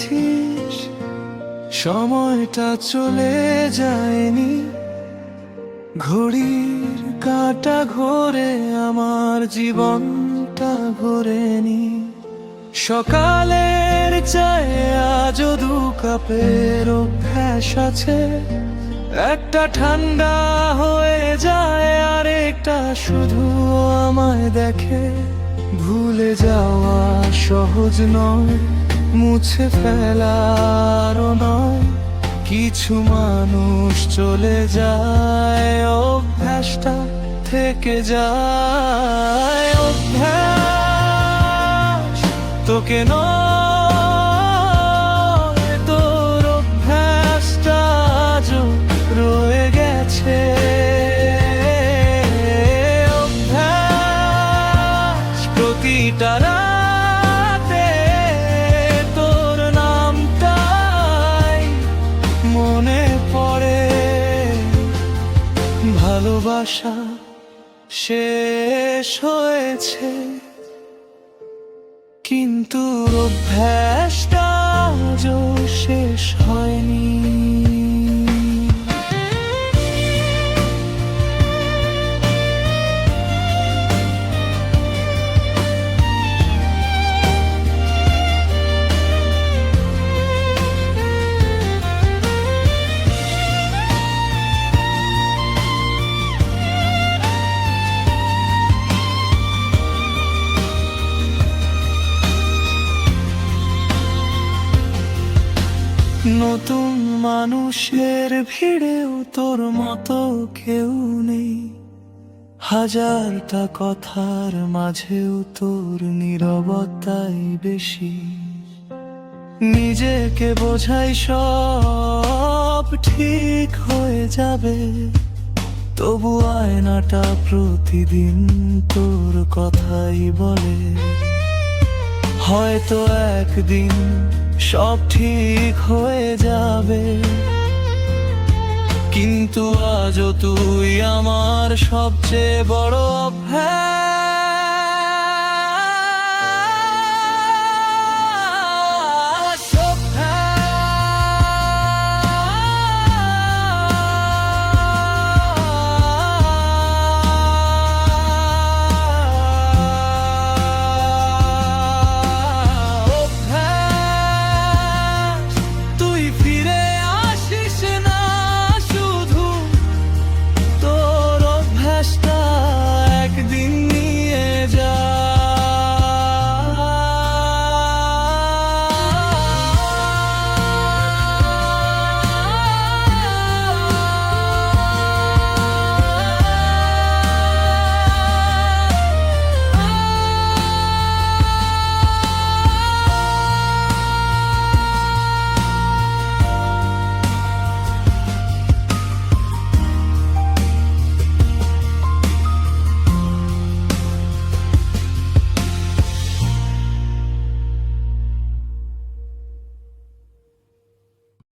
আছিস, সময়টা চলে যায়নি, ঘড়ির কাঁটা ঘোরে আমার জীবনটা ঘোরেনি। সকালের চায়ে আজও 2 কাপের অভ্যাস আছে, একটা ঠান্ডা হয়ে যায় আর একটা শুধু আমায় দেখে। ভুলে যাওয়া সহজ নয়, মুছে ফেলারও নয়, কিছু মানুষ চলে যায়, অভ্যাসটা থেকে যায়। অভ্যাস তোকে নয়, তোর অভ্যাসটা আজও রয়ে গেছে। অভ্যাস প্রতিটা রাতে তোর নামটাই মনে পড়ে। ভালোবাসা শেষ হয়েছে, কিন্তু অভ্যাসটা আজও শেষ হয়নি। নতুন মানুষের ভিড়েও তোর মতো কেউ নেই, হাজারটা কথার মাঝেও তোর নীরবতাই বেশি। নিজেকে বোঝাই সব ঠিক হয়ে যাবে, তবু আয়নাটা প্রতিদিন তোর কথাই বলে। হয়তো একদিন সব ঠিক হয়ে যাবে, কিন্তু আজও তুই আমার সবচেয়ে বড় অভ্যাস।